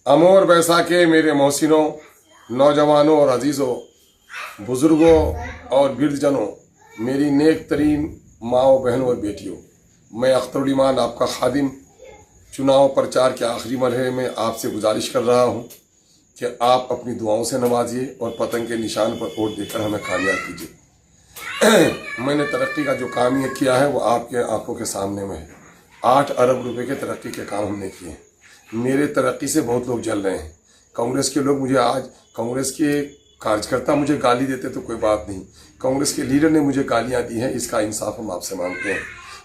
अमोर बैसा के मेरे मोहसिनों, नौजवानों और अजीज़ों, बुज़ुर्गों और वृद्धजनों, मेरी नेक तरीन माओ, बहनों और बेटियों, मैं अख्तरुल ईमान आपका खादिम चुनाव प्रचार के आखिरी मरहले में आपसे गुजारिश कर रहा हूं कि आप अपनी दुआओं से नवाजिए और पतंग के निशान पर वोट देकर हमें कामयाब कीजिए। मैंने तरक्की का जो काम ये किया है वो आपके आंखों के सामने में है। 8 अरब रुपए के तरक्की के काम हमने किए हैं। मेरे तरक्की से बहुत लोग जल रहे हैं। कांग्रेस के लोग मुझे आज, कांग्रेस के कार्यकर्ता मुझे गाली देते तो कोई बात नहीं, कांग्रेस के लीडर ने मुझे गालियां दी हैं, इसका इंसाफ हम आपसे मांगते हैं।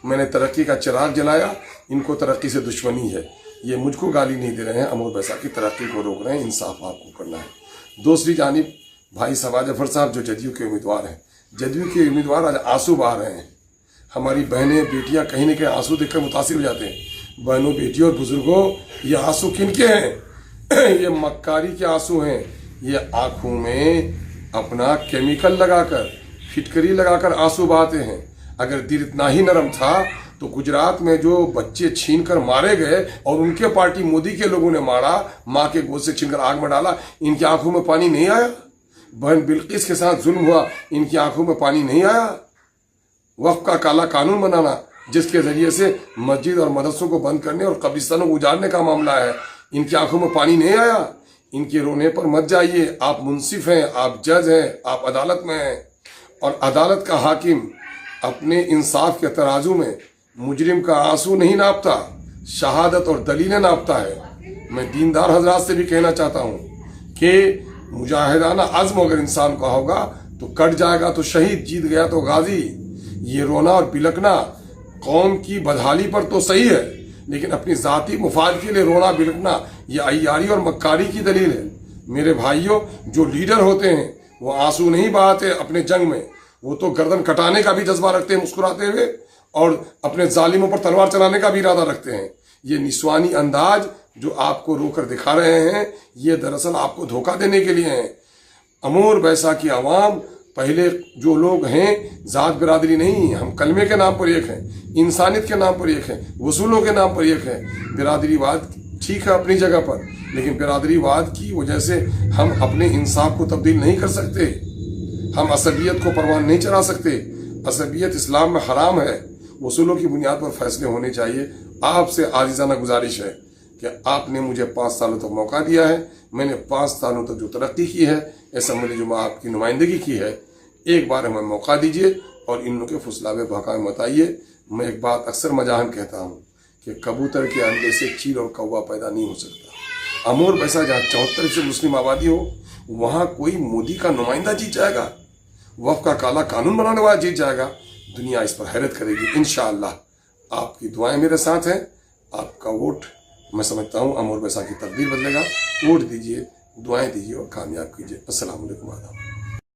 मैंने तरक्की का चिराग जलाया, इनको तरक्की से दुश्मनी है, ये मुझको गाली नहीं दे रहे हैं, अमोर बैसा की तरक्की को रोक रहे हैं। इंसाफ आपको करना है। दूसरी जानिब भाई सवाज जफर साहब जो जदयू के उम्मीदवार हैं, जदयू के उम्मीदवार आज आंसू बहा रहे हैं। हमारी बहनें बेटियां कहीं न कहीं आंसू देखकर मुतासिर हो जाते हैं। बहनों, बेटियों और बुजुर्गों, ये आंसू किनके हैं? ये मक्कारी के आंसू हैं। ये आंखों में अपना केमिकल लगाकर, फिटकरी लगाकर आंसू बहाते हैं। अगर दिल इतना ही नरम था तो गुजरात में जो बच्चे छीन कर मारे गए और उनके पार्टी मोदी के लोगों ने मारा, माँ के गोद से छीनकर आग में डाला, इनकी आंखों में पानी नहीं आया? बहन बिल्किस के साथ जुल्म हुआ, इनकी आंखों में पानी नहीं आया? वक्फ का काला कानून बनाना, जिसके जरिए से मस्जिद और मदरसों को बंद करने और कब्रिस्तानों को उजाड़ने का मामला है, इनकी आंखों में पानी नहीं आया? इनके रोने पर मत जाइए। आप मुंसिफ हैं, आप जज हैं, आप अदालत में हैं, और अदालत का हाकिम अपने इंसाफ के तराजू में मुजरिम का आंसू नहीं नापता, शहादत और दलीलें नापता है। मैं दीनदार हजरात से भी कहना चाहता हूँ कि मुजाहिदाना अज़्म अगर इंसान का होगा तो कट जाएगा तो शहीद, जीत गया तो गाजी। ये रोना और बिलकना कौम की बदहाली पर तो सही है, लेकिन अपनी जाती मुफाद के लिए रोना बिलकना ये अय्यारी और मक्कारी की दलील है। मेरे भाइयों, जो लीडर होते हैं वो आंसू नहीं बहाते अपने जंग में, वो तो गर्दन कटाने का भी जज्बा रखते हैं मुस्कुराते हुए, और अपने जालिमों पर तलवार चलाने का भी इरादा रखते हैं। ये निस्वानी अंदाज जो आपको रोकर दिखा रहे हैं, ये दरअसल आपको धोखा देने के लिए हैं। अमोर बैसा की आवाम, पहले जो लोग हैं, जात बिरादरी नहीं, हम कलमे के नाम पर एक हैं, इंसानियत के नाम पर एक हैं, वसूलों के नाम पर एक हैं। बिरादरीवाद ठीक है अपनी जगह पर, लेकिन बिरादरीवाद की वजह से हम अपने इंसाफ को तब्दील नहीं कर सकते। हम असबियत को परवान नहीं चढ़ा सकते। असबियत इस्लाम में हराम है। वसूलों की बुनियाद पर फैसले होने चाहिए। आपसे आजिज़ाना गुजारिश है कि आपने मुझे 5 सालों तक मौका दिया है। मैंने 5 सालों तक जो तरक्की की है, असम्बली जो आपकी नुमाइंदगी की है, एक बार हमें मौका दीजिए और इन लोगों के फुसलावे भड़कावे मत आइए। मैं एक बात अक्सर मजाहन कहता हूँ कि कबूतर के अंडे से चील और कौवा पैदा नहीं हो सकता। अमोर बैसा जहाँ 74 से मुस्लिम आबादी हो, वहाँ कोई मोदी का नुमाइंदा जीत जाएगा, वक्फ का काला कानून बनाने वाला जीत जाएगा। दुनिया इस पर हैरत करेगी इंशाअल्लाह। आपकी दुआएं मेरे साथ हैं। आपका वोट, मैं समझता हूँ अमोर बैसा की तकदीर बदलेगा। वोट दीजिए, दुआएं दीजिए और कामयाब कीजिए। अस्सलाम वालेकुम।